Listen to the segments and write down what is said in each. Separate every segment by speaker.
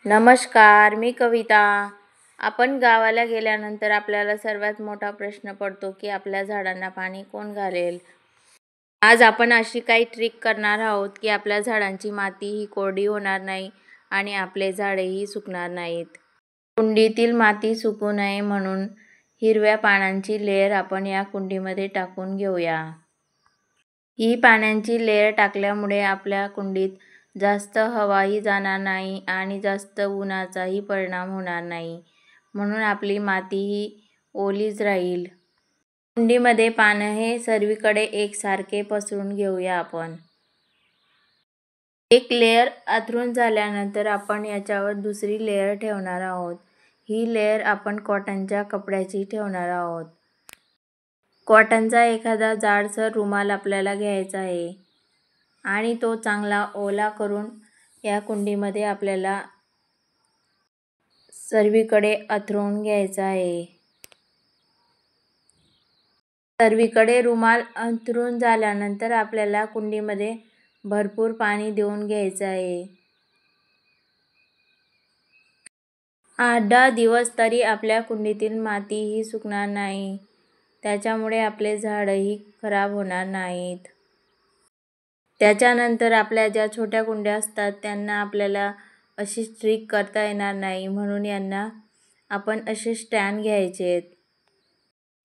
Speaker 1: नमस्कार, मी कविता. आपण गावाला गेल्यानंतर आपल्याला सर्वात मोठा प्रश्न पडतो की आपल्या झाडांना पाणी कोण घालेल. आज आपण अशी काही ट्रिक करणार आहोत की आपल्या झाडांची माती ही कोरडी होणार नाही आणि आपले झाडेही सुकणार नाहीत. कुंडीतील माती सुकू नये म्हणून हिरव्या पानांची लेयर आपण या कुंडीमध्ये टाकून घेऊया. ही पाण्याची लेयर टाकल्यामुळे आपल्या कुंडीत जास्त हवाही जाणार नाही आणि जास्त उन्हाचाही परिणाम होणार नाही, म्हणून आपली मातीही ओलीच राहील. कुंडीमध्ये पानं हे सर्वीकडे एकसारखे पसरून घेऊया आपण. एक लेयर अंथरून झाल्यानंतर आपण याच्यावर दुसरी लेयर ठेवणार आहोत. ही लेयर आपण कॉटनच्या कपड्याची ठेवणार आहोत. कॉटनचा एखादा जाडसर रुमाल आपल्याला घ्यायचा आहे आणि तो चांगला ओला करून या कुंडीमध्ये आपल्याला सर्वीकडे अंथरून घ्यायचा आहे. सर्वीकडे रुमाल अंथरून झाल्यानंतर आपल्याला कुंडीमध्ये भरपूर पाणी देऊन घ्यायचं आहे. 8-10 दिवस तरी आपल्या कुंडीतील माती ही सुकणार नाही. त्याच्यामुळे आपले झाडही खराब होणार नाहीत. त्याच्यानंतर आपल्या ज्या छोट्या कुंड्या असतात त्यांना आपल्याला अशी ट्रिक करता येणार नाही, म्हणून यांना आपण असे स्टँड घ्यायचे.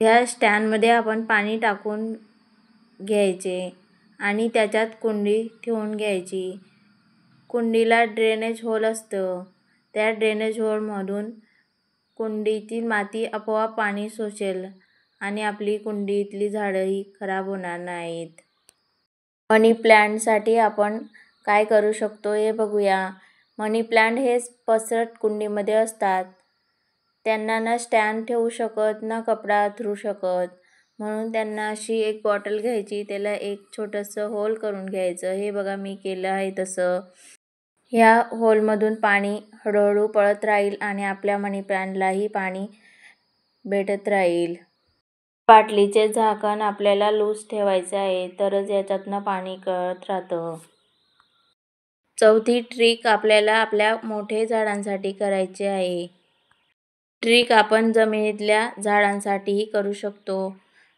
Speaker 1: ह्या स्टँडमध्ये आपण पाणी टाकून घ्यायचे आणि त्याच्यात कुंडी ठेवून घ्यायची. कुंडीला ड्रेनेज होल असतं. त्या ड्रेनेज होलमधून कुंडीतील माती आपोआप पाणी शोषेल आणि आपली कुंडीतली झाडंही खराब होणार नाहीत. मनी प्लांटसाठी आपण काय करू शकतो हे बघूया. मनी प्लांट हे पसरट कुंडीमध्ये असतात. त्यांना ना स्टँड ठेवू शकत ना कपडा अंथरू शकत, म्हणून त्यांना अशी एक बॉटल घ्यायची, त्याला एक छोटंसं होल करून घ्यायचं. हे बघा मी केलं आहे तसं. ह्या होलमधून पाणी हळूहळू पळत राहील आणि आपल्या मनी प्लांटलाही पाणी भेटत राहील. बाटलीचे झाकण आपल्याला लूज ठेवायचे आहे, तरच याच्यातनं पाणी गळत राहतं. चौथी ट्रिक आपल्याला आपल्या मोठ्या झाडांसाठी करायची आहे. ट्रिक आपण जमिनीतल्या झाडांसाठीही करू शकतो.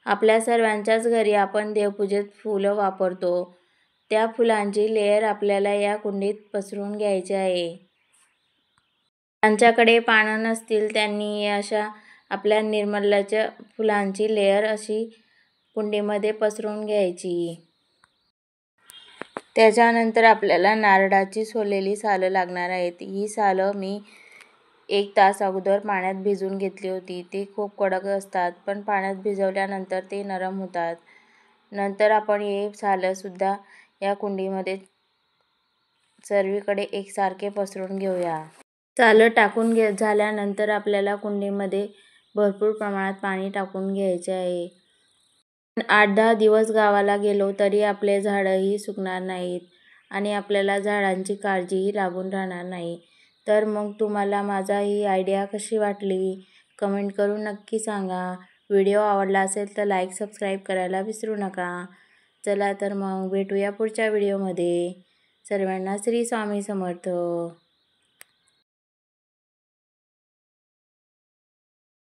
Speaker 1: आपल्या सर्वांच्याच घरी आपण देवपूजेत फुलं वापरतो. त्या फुलांची लेयर आपल्याला या कुंडीत पसरून घ्यायची आहे. ज्यांच्याकडे पानं नसतील त्यांनी अशा आपल्या निर्मल्याच्या फुलांची लेयर अशी कुंडीमध्ये पसरून घ्यायची. त्याच्यानंतर आपल्याला नारळाची सोललेली सालं लागणार आहेत. ही सालं मी 1 तास अगोदर पाण्यात भिजवून घेतली होती. ते खूप कडक असतात, पण पाण्यात भिजवल्यानंतर ते नरम होतात. नंतर आपण हे सालंसुद्धा या कुंडीमध्ये सर्वीकडे एकसारखे पसरून घेऊया. सालं टाकून झाल्यानंतर आपल्याला कुंडीमध्ये भरपूर प्रमाणात पाणी टाकून घ्यायचे आहे. 8-10 दिवस गावाला गेलो तरी आपले झाडंही सुकणार नाहीत आणि आपल्याला झाडांची काळजीही लागून राहणार नाही. तर मग तुम्हाला माझा ही आयडिया कशी वाटली कमेंट करून नक्की सांगा. व्हिडिओ आवडला असेल तर लाईक सबस्क्राईब करायला विसरू नका. चला तर मग भेटूया पुढच्या व्हिडिओमध्ये. सर्वांना श्री स्वामी समर्थ.